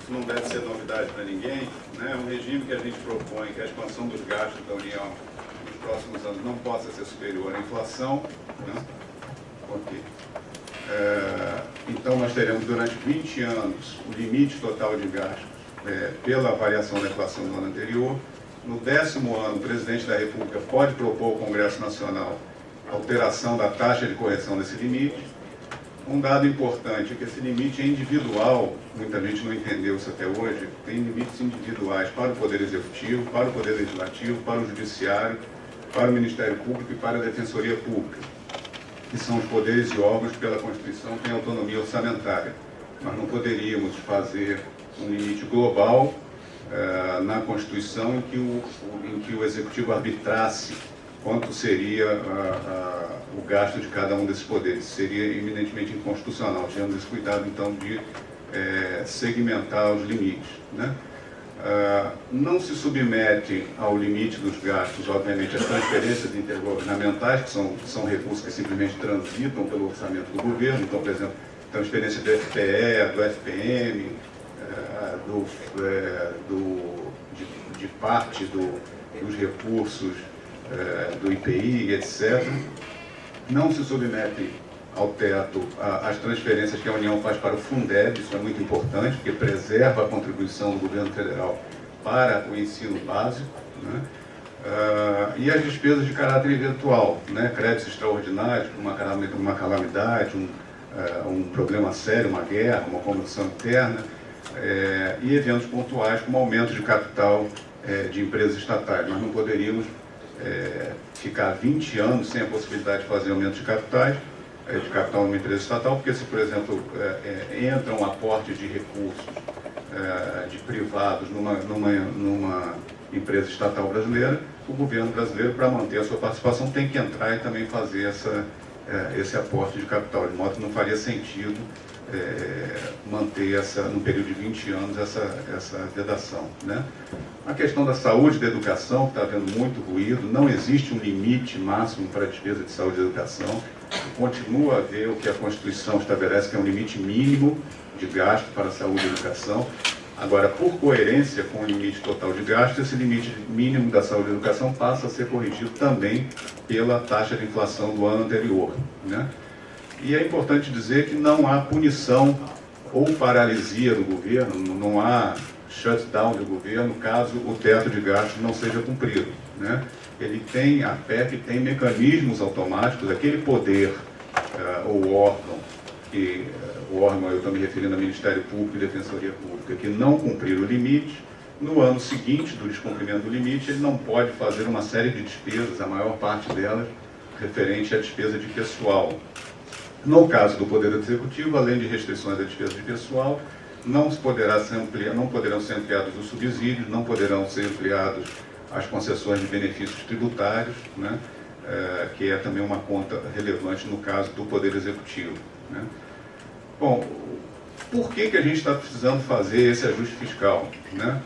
isso não deve ser novidade para ninguém, né? Um regime que a gente propõe que a expansão dos gastos da União nos próximos anos não possa ser superior à inflação, né? Ok. Então, nós teremos durante 20 anos o limite total de gastos pela variação da inflação do ano anterior. No 10º ano, o presidente da República pode propor ao Congresso Nacional a alteração da taxa de correção desse limite. Um dado importante é que esse limite é individual, muita gente não entendeu isso até hoje, tem limites individuais para o Poder Executivo, para o Poder Legislativo, para o Judiciário, para o Ministério Público e para a Defensoria Pública, que são os poderes e órgãos que pela Constituição têm autonomia orçamentária. Nós não poderíamos fazer um limite global na Constituição em que o Executivo arbitrasse quanto seria o gasto de cada um desses poderes. Seria eminentemente inconstitucional. Tivemos esse cuidado, então, de segmentar os limites, né? Não se submete ao limite dos gastos, obviamente, as transferências intergovernamentais, que são recursos que simplesmente transitam pelo orçamento do governo. Então, por exemplo, transferência do FPE, do FPM, de parte dos recursos do IPI, etc. Não se submete ao teto as transferências que a União faz para o Fundeb, isso é muito importante, porque preserva a contribuição do governo federal para o ensino básico, né? E as despesas de caráter eventual, né? Créditos extraordinários, uma calamidade, um problema sério, uma guerra, uma comoção interna, e eventos pontuais como aumento de capital de empresas estatais. Nós não poderíamos ficar 20 anos sem a possibilidade de fazer aumento de capital numa empresa estatal, porque se, por exemplo, entra um aporte de recursos de privados numa empresa estatal brasileira, o governo brasileiro, para manter a sua participação, tem que entrar e também fazer esse aporte de capital, de modo que não faria sentido manter no período de 20 anos essa vedação, né? A questão da saúde e da educação, que está havendo muito ruído, não existe um limite máximo para a despesa de saúde e educação, continua a haver o que a Constituição estabelece, que é um limite mínimo de gasto para a saúde e educação. Agora, por coerência com o limite total de gasto, esse limite mínimo da saúde e educação passa a ser corrigido também pela taxa de inflação do ano anterior, né? E é importante dizer que não há punição ou paralisia do governo, não há shutdown do governo caso o teto de gastos não seja cumprido, né? A PEC tem mecanismos automáticos, aquele poder ou órgão, o órgão eu estou me referindo ao Ministério Público e Defensoria Pública, que não cumprir o limite, no ano seguinte do descumprimento do limite, ele não pode fazer uma série de despesas, a maior parte delas referente à despesa de pessoal. No caso do Poder Executivo, além de restrições à despesa de pessoal, não poderão ser ampliados os subsídios, não poderão ser ampliados as concessões de benefícios tributários, né? Que é também uma conta relevante no caso do Poder Executivo, né? Bom, por que a gente está precisando fazer esse ajuste fiscal, né?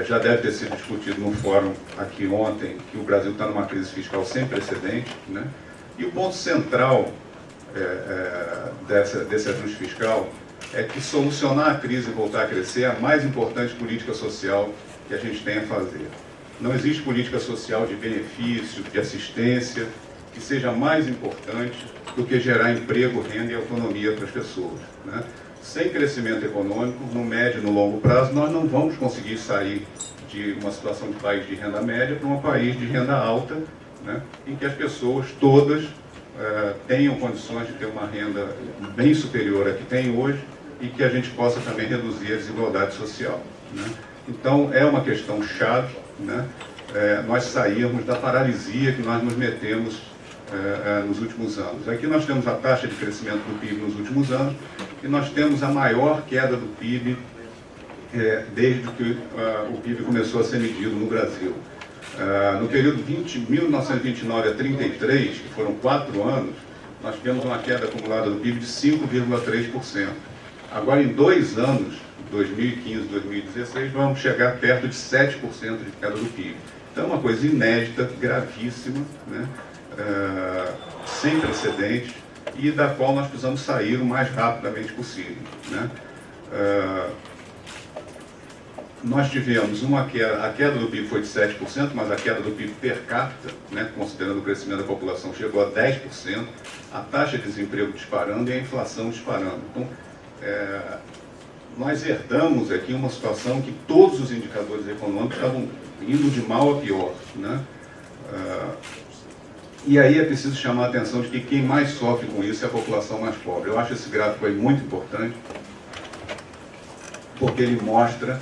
Já deve ter sido discutido no fórum aqui ontem que o Brasil está numa crise fiscal sem precedente, né? E o ponto central desse ajuste fiscal é que solucionar a crise e voltar a crescer é a mais importante política social que a gente tem a fazer. Não existe política social de benefício, de assistência, que seja mais importante do que gerar emprego, renda e autonomia para as pessoas, né? Sem crescimento econômico, no médio e no longo prazo, nós não vamos conseguir sair de uma situação de país de renda média para um país de renda alta, né? Em que as pessoas todas tenham condições de ter uma renda bem superior à que tem hoje e que a gente possa também reduzir a desigualdade social, né? Então, é uma questão chave, né? Nós sairmos da paralisia que nós nos metemos nos últimos anos. Aqui nós temos a taxa de crescimento do PIB nos últimos anos e nós temos a maior queda do PIB desde que o PIB começou a ser medido no Brasil. No período 1929 a 33, que foram 4 anos, nós tivemos uma queda acumulada do PIB de 5,3%. Agora, em 2 anos, 2015 e 2016, vamos chegar perto de 7% de queda do PIB. Então, é uma coisa inédita, gravíssima, né? Sem precedentes, e da qual nós precisamos sair o mais rapidamente possível, né? nós tivemos a queda do PIB foi de 7%, mas a queda do PIB per capita, né, considerando o crescimento da população, chegou a 10%, a taxa de desemprego disparando e a inflação disparando. Então, nós herdamos aqui uma situação que todos os indicadores econômicos estavam indo de mal a pior, né? E aí é preciso chamar a atenção de que quem mais sofre com isso é a população mais pobre. Eu acho esse gráfico aí muito importante, porque ele mostra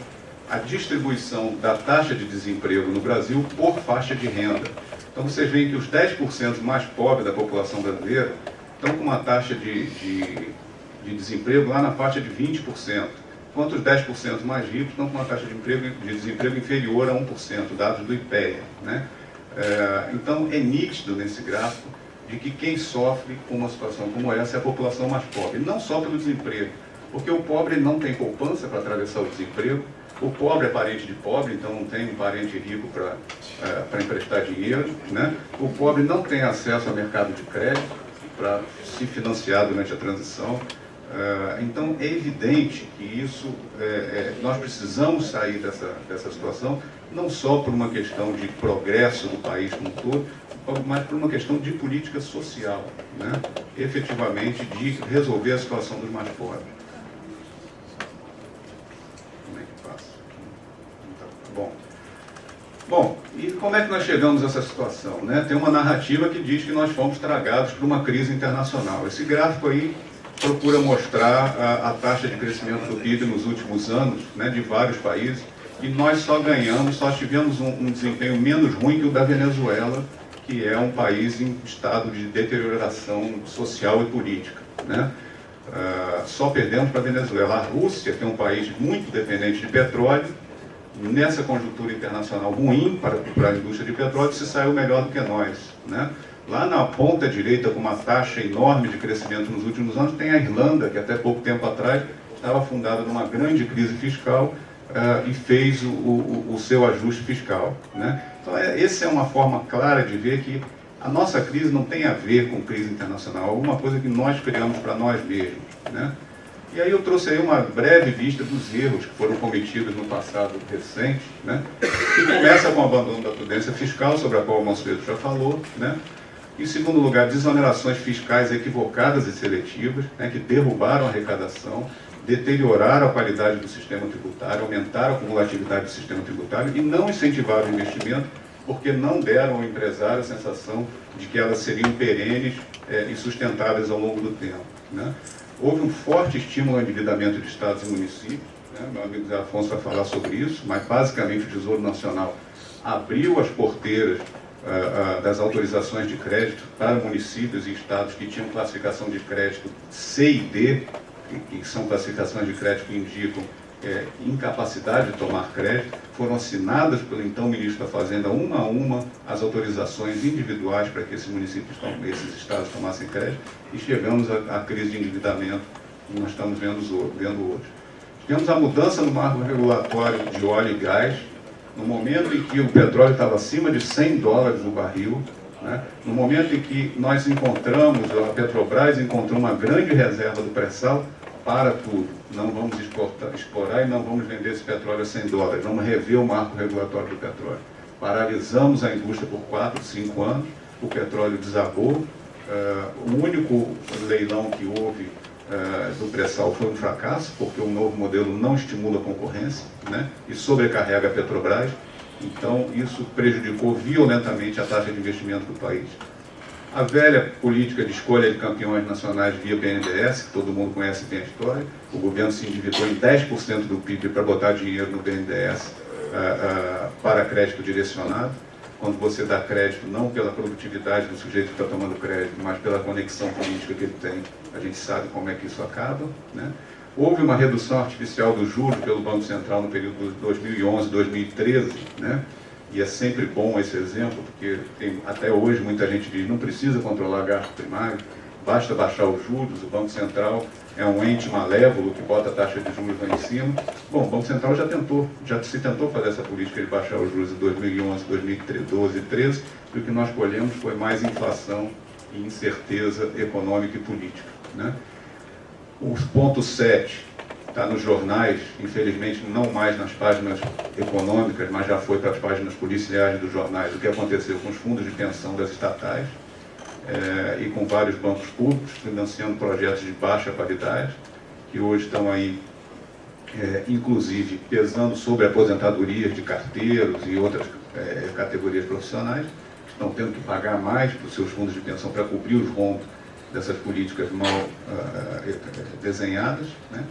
a distribuição da taxa de desemprego no Brasil por faixa de renda. Então vocês veem que os 10% mais pobres da população brasileira estão com uma taxa de desemprego lá na faixa de 20%, enquanto os 10% mais ricos estão com uma taxa de desemprego inferior a 1%, dados do IPEA, né? Então é nítido nesse gráfico de que quem sofre com uma situação como essa é a população mais pobre, não só pelo desemprego, porque o pobre não tem poupança para atravessar o desemprego, o pobre é parente de pobre, então não tem um parente rico para emprestar dinheiro, né? O pobre não tem acesso ao mercado de crédito para se financiar durante a transição. Então é evidente que isso, nós precisamos sair dessa situação, não só por uma questão de progresso do país como um todo, mas por uma questão de política social, né? Efetivamente de resolver a situação dos mais pobres. Como é que passa? Bom, e como é que nós chegamos a essa situação, né? Tem uma narrativa que diz que nós fomos tragados por uma crise internacional. Esse gráfico aí procura mostrar a taxa de crescimento do PIB nos últimos anos, né, de vários países, e nós só tivemos um desempenho menos ruim que o da Venezuela, que é um país em estado de deterioração social e política, né? Só perdemos para a Venezuela. A Rússia, que é um país muito dependente de petróleo, nessa conjuntura internacional ruim para a indústria de petróleo, se saiu melhor do que nós, né? Lá na ponta direita, com uma taxa enorme de crescimento nos últimos anos, tem a Irlanda, que até pouco tempo atrás estava fundada numa grande crise fiscal e fez o seu ajuste fiscal, né? Então, essa é uma forma clara de ver que a nossa crise não tem a ver com crise internacional, é alguma coisa que nós criamos para nós mesmos, né? E aí eu trouxe aí uma breve vista dos erros que foram cometidos no passado recente, né? Que começa com o abandono da prudência fiscal, sobre a qual o Mansueto já falou, né? Em segundo lugar, desonerações fiscais equivocadas e seletivas, né, que derrubaram a arrecadação, deterioraram a qualidade do sistema tributário, aumentaram a acumulatividade do sistema tributário e não incentivaram o investimento, porque não deram ao empresário a sensação de que elas seriam perenes e sustentáveis ao longo do tempo, né? Houve um forte estímulo ao endividamento de estados e municípios, né? Meu amigo Zé Afonso vai falar sobre isso, mas basicamente o Tesouro Nacional abriu as porteiras das autorizações de crédito para municípios e estados que tinham classificação de crédito C e D, que são classificações de crédito que indicam incapacidade de tomar crédito. Foram assinadas pelo então ministro da Fazenda, uma a uma, as autorizações individuais para que esses municípios, esses estados tomassem crédito, e chegamos à crise de endividamento que nós estamos vendo hoje. Tivemos a mudança no marco regulatório de óleo e gás, no momento em que o petróleo estava acima de $100 o barril, né? No momento em que nós a Petrobras encontrou uma grande reserva do pré-sal, para tudo, não vamos explorar e não vamos vender esse petróleo a $100, vamos rever o marco regulatório do petróleo. Paralisamos a indústria por 4, 5 anos, o petróleo desabou, o único leilão que houve do pré-sal foi um fracasso, porque o novo modelo não estimula a concorrência, né, e sobrecarrega a Petrobras. Então, isso prejudicou violentamente a taxa de investimento do país. A velha política de escolha de campeões nacionais via BNDES, que todo mundo conhece bem a história, o governo se endividou em 10% do PIB para botar dinheiro no BNDES para crédito direcionado. Quando você dá crédito, não pela produtividade do sujeito que está tomando crédito, mas pela conexão política que ele tem, a gente sabe como é que isso acaba, né? Houve uma redução artificial do juros pelo Banco Central no período de 2011, 2013, né? E é sempre bom esse exemplo, porque até hoje muita gente diz, não precisa controlar gasto primário, basta baixar os juros, o Banco Central é um ente malévolo que bota a taxa de juros lá em cima. Bom, o Banco Central já se tentou fazer essa política de baixar os juros em 2011, 2012 e 2013, e o que nós colhemos foi mais inflação e incerteza econômica e política, né? O ponto 7, está nos jornais, infelizmente não mais nas páginas econômicas, mas já foi para as páginas policiais dos jornais, o que aconteceu com os fundos de pensão das estatais e com vários bancos públicos financiando projetos de baixa qualidade, que hoje estão aí, inclusive, pesando sobre aposentadorias de carteiros e outras categorias profissionais, que estão tendo que pagar mais para os seus fundos de pensão para cobrir os rombos dessas políticas mal desenhadas, né?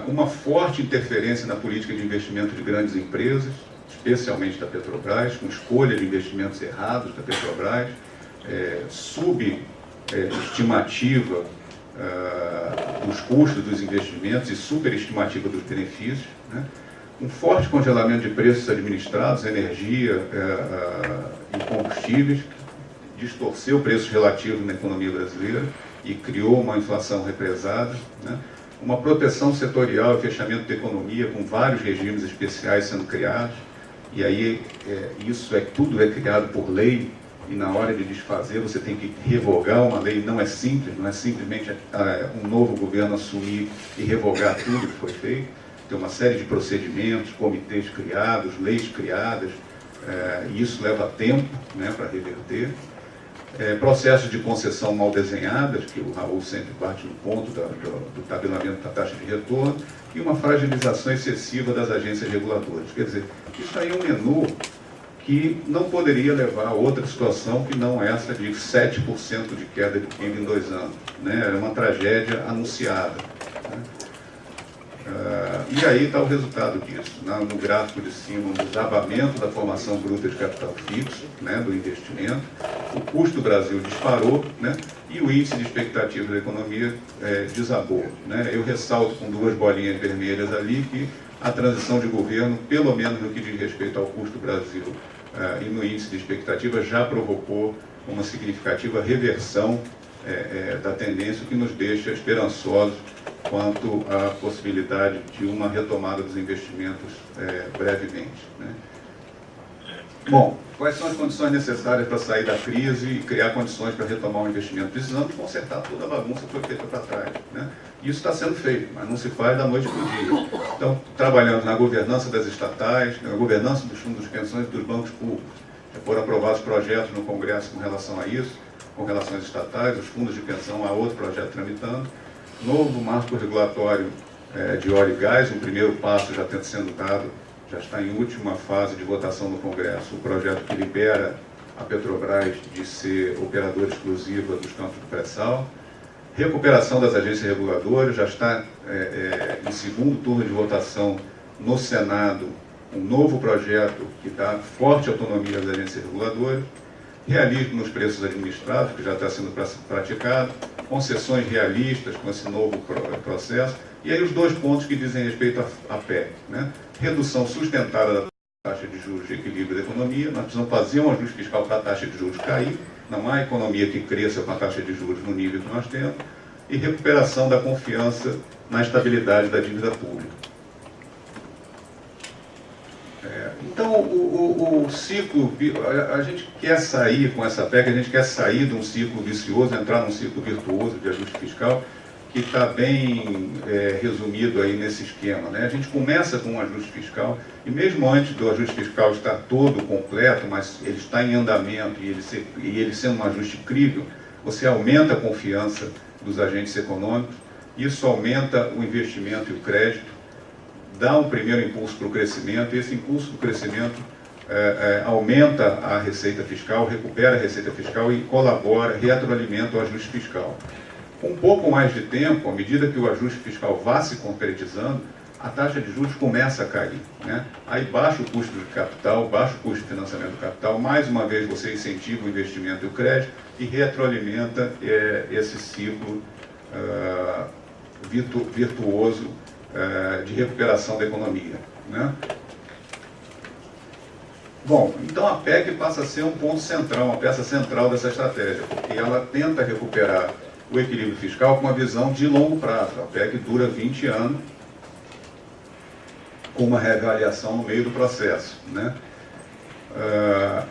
Uma forte interferência na política de investimento de grandes empresas, especialmente da Petrobras, com escolha de investimentos errados da Petrobras, subestimativa dos custos dos investimentos e superestimativa dos benefícios, né? Um forte congelamento de preços administrados, energia e combustíveis, distorceu preços relativos na economia brasileira e criou uma inflação represada, né? Uma proteção setorial e fechamento da economia com vários regimes especiais sendo criados, e aí tudo é criado por lei, e na hora de desfazer você tem que revogar uma lei. Não é simples, não é simplesmente um novo governo assumir e revogar tudo que foi feito. Tem uma série de procedimentos, comitês criados, leis criadas, e isso leva tempo, né, para reverter. Processos de concessão mal desenhadas, que o Raul sempre bate no ponto do tabelamento da taxa de retorno, e uma fragilização excessiva das agências reguladoras. Quer dizer, isso aí é um menu que não poderia levar a outra situação que não essa de 7% de queda de PIB em 2 anos. Né? Era uma tragédia anunciada. Né? E aí está o resultado disso. No gráfico de cima, um desabamento da formação bruta de capital fixo, né, do investimento. O custo do Brasil disparou, né, e o índice de expectativa da economia desabou. Né? Eu ressalto com 2 bolinhas vermelhas ali que a transição de governo, pelo menos no que diz respeito ao custo do Brasil e no índice de expectativa, já provocou uma significativa reversão da tendência, que nos deixa esperançosos quanto à possibilidade de uma retomada dos investimentos brevemente. Né? Bom, quais são as condições necessárias para sair da crise e criar condições para retomar o investimento? Precisamos consertar toda a bagunça que foi feita para trás. Né? Isso está sendo feito, mas não se faz da noite para o dia. Então, trabalhando na governança das estatais, na governança dos fundos de pensões e dos bancos públicos. Já foram aprovados projetos no Congresso com relação a isso, com relação às estatais, os fundos de pensão, há outro projeto tramitando. Novo marco regulatório de óleo e gás, um primeiro passo já tendo sendo dado, já está em última fase de votação no Congresso, o projeto que libera a Petrobras de ser operadora exclusiva dos campos do pré-sal. Recuperação das agências reguladoras, já está em segundo turno de votação no Senado, um novo projeto que dá forte autonomia às agências reguladoras. Realismo nos preços administrados, que já está sendo praticado, concessões realistas com esse novo processo, e aí os 2 pontos que dizem respeito à PEC. Né? Redução sustentada da taxa de juros e equilíbrio da economia. Nós precisamos fazer um ajuste fiscal para a taxa de juros cair, não há economia que cresça com a taxa de juros no nível que nós temos, e recuperação da confiança na estabilidade da dívida pública. Então, o ciclo, a gente quer sair com essa PEC, a gente quer sair de um ciclo vicioso, entrar num ciclo virtuoso de ajuste fiscal, que está bem resumido aí nesse esquema. Né? A gente começa com um ajuste fiscal, e mesmo antes do ajuste fiscal estar todo completo, mas ele está em andamento e ele sendo um ajuste crível, você aumenta a confiança dos agentes econômicos, isso aumenta o investimento e o crédito, dá um primeiro impulso para o crescimento, e esse impulso do crescimento aumenta a receita fiscal, recupera a receita fiscal e colabora, retroalimenta o ajuste fiscal. Com um pouco mais de tempo, à medida que o ajuste fiscal vá se concretizando, a taxa de juros começa a cair. Né? Aí baixa o custo de capital, baixa o custo de financiamento do capital, mais uma vez você incentiva o investimento e o crédito e retroalimenta esse ciclo virtuoso de recuperação da economia. Né? Bom, então a PEC passa a ser um ponto central, uma peça central dessa estratégia, porque ela tenta recuperar o equilíbrio fiscal com uma visão de longo prazo. A PEC dura 20 anos, com uma reavaliação no meio do processo. Né?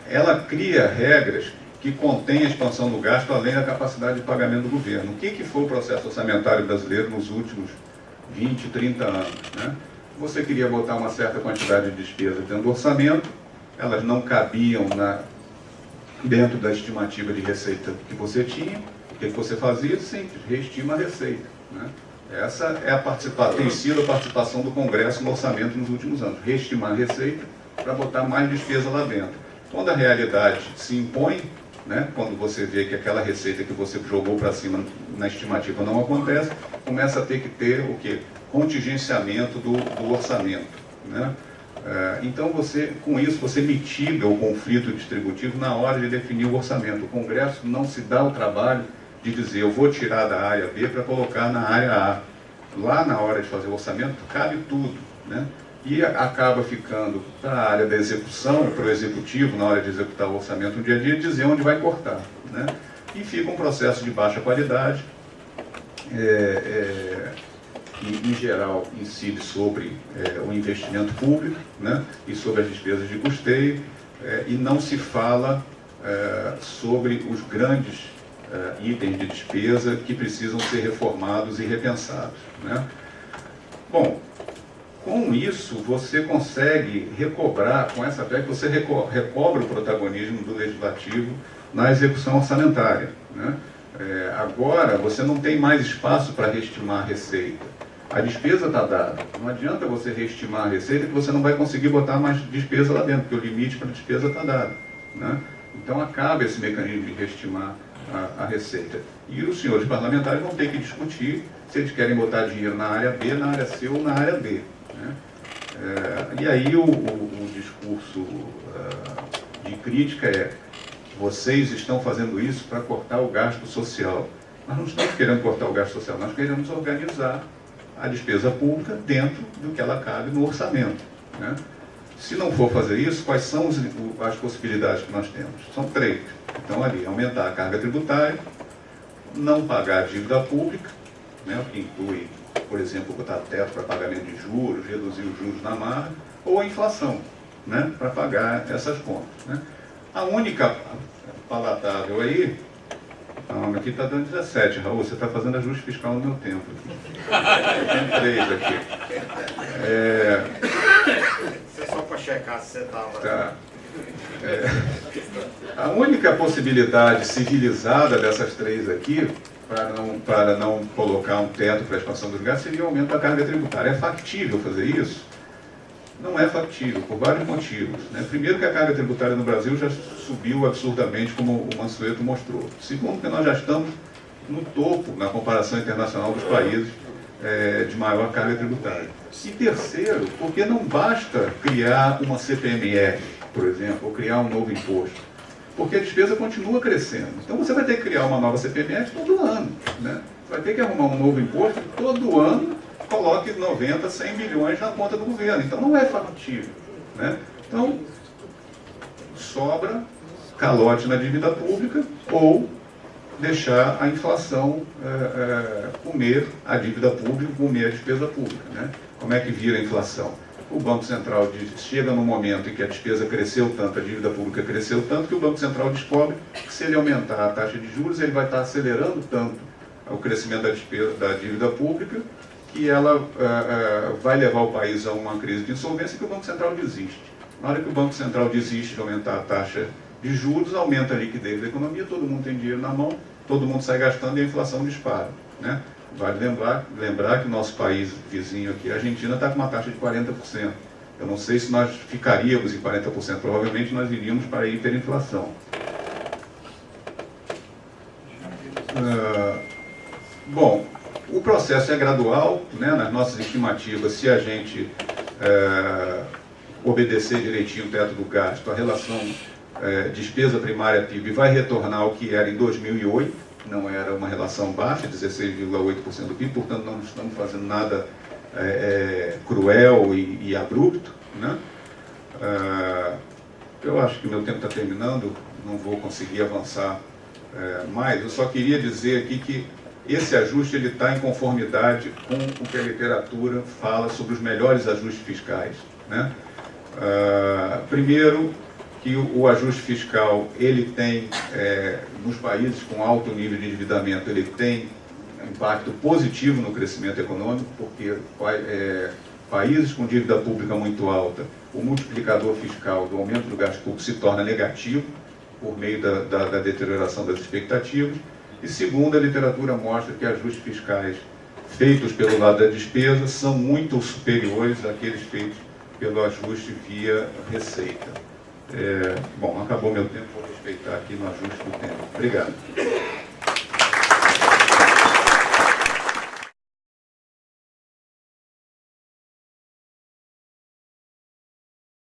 Ela cria regras que contêm a expansão do gasto além da capacidade de pagamento do governo. O que foi o processo orçamentário brasileiro nos últimos 20, 30 anos, né? Você queria botar uma certa quantidade de despesa dentro do orçamento, elas não cabiam dentro da estimativa de receita que você tinha. O que você fazia? Simples, reestima a receita, né? Essa é tem sido a participação do Congresso no orçamento nos últimos anos, reestimar a receita para botar mais despesa lá dentro. Quando a realidade se impõe, né, quando você vê que aquela receita que você jogou para cima na estimativa não acontece, começa a ter que ter o quê? Contingenciamento do orçamento, né? Então, com isso, você mitiga o conflito distributivo na hora de definir o orçamento. O Congresso não se dá o trabalho de dizer, eu vou tirar da área B para colocar na área A. Lá na hora de fazer o orçamento, cabe tudo, né? E acaba ficando para a área da execução, para o executivo, na hora de executar o orçamento no dia a dia, dizer onde vai cortar, né? E fica um processo de baixa qualidade, que, em geral, incide sobre o investimento público, né? E sobre as despesas de custeio, e não se fala sobre os grandes itens de despesa que precisam ser reformados e repensados, né? Bom, com isso, você consegue recobrar, com essa técnica, você recobra o protagonismo do legislativo na execução orçamentária, né? Agora, você não tem mais espaço para reestimar a receita. A despesa está dada. Não adianta você reestimar a receita que você não vai conseguir botar mais despesa lá dentro, porque o limite para a despesa está dado, né? Então, acaba esse mecanismo de reestimar a receita. E os senhores parlamentares vão ter que discutir se eles querem botar dinheiro na área B, na área C ou na área D, né? E aí o discurso de crítica vocês estão fazendo isso para cortar o gasto social. Nós não estamos querendo cortar o gasto social, nós queremos organizar a despesa pública dentro do que ela cabe no orçamento, né? Se não for fazer isso, quais são as possibilidades que nós temos? São 3. Então, ali, aumentar a carga tributária, não pagar a dívida pública, né, o que inclui, por exemplo, botar teto para pagamento de juros, reduzir os juros na marra, ou a inflação, né, para pagar essas contas, né? A única palatável aí, aqui está dando 17, Raul, você está fazendo ajuste fiscal no meu tempo. Eu tenho 3 aqui. Isso é só para checar se você estava... Tá. A única possibilidade civilizada dessas 3 aqui, para não colocar um teto para a expansão dos gastos, seria o aumento da carga tributária. É factível fazer isso? Não é factível, por vários motivos, né? Primeiro, que a carga tributária no Brasil já subiu absurdamente, como o Mansueto mostrou. Segundo, que nós já estamos no topo, na comparação internacional dos países de maior carga tributária. E terceiro, porque não basta criar uma CPMF, por exemplo, ou criar um novo imposto, porque a despesa continua crescendo. Então você vai ter que criar uma nova CPMF todo ano, né? Você vai ter que arrumar um novo imposto todo ano, coloque 90, 100 bilhões na conta do governo. Então não é factível, né? Então sobra calote na dívida pública ou deixar a inflação comer a dívida pública, comer a despesa pública, né? Como é que vira a inflação? O Banco Central chega num momento em que a despesa cresceu tanto, a dívida pública cresceu tanto, que o Banco Central descobre que se ele aumentar a taxa de juros, ele vai estar acelerando tanto o crescimento da dívida pública, que ela vai levar o país a uma crise de insolvência, que o Banco Central desiste. Na hora que o Banco Central desiste de aumentar a taxa de juros, aumenta a liquidez da economia, todo mundo tem dinheiro na mão, todo mundo sai gastando e a inflação dispara, né? Vale lembrar que o nosso país vizinho aqui, a Argentina, está com uma taxa de 40%. Eu não sei se nós ficaríamos em 40%, provavelmente nós iríamos para a hiperinflação. Bom, o processo é gradual, né? Nas nossas estimativas, se a gente obedecer direitinho o teto do gasto, a relação despesa primária PIB vai retornar ao que era em 2008, não era uma relação baixa, 16,8% do PIB, portanto não estamos fazendo nada cruel e abrupto, né? Eu acho que o meu tempo está terminando, não vou conseguir avançar mais. Eu só queria dizer aqui que esse ajuste está em conformidade com o que a literatura fala sobre os melhores ajustes fiscais, né? Primeiro, que o ajuste fiscal, ele tem, nos países com alto nível de endividamento, ele tem impacto positivo no crescimento econômico, porque países com dívida pública muito alta, o multiplicador fiscal do aumento do gasto público se torna negativo, por meio da deterioração das expectativas. E segundo, a literatura mostra que ajustes fiscais feitos pelo lado da despesa são muito superiores àqueles feitos pelo ajuste via receita. Bom, acabou meu tempo, vou respeitar aqui no ajuste do tempo. Obrigado.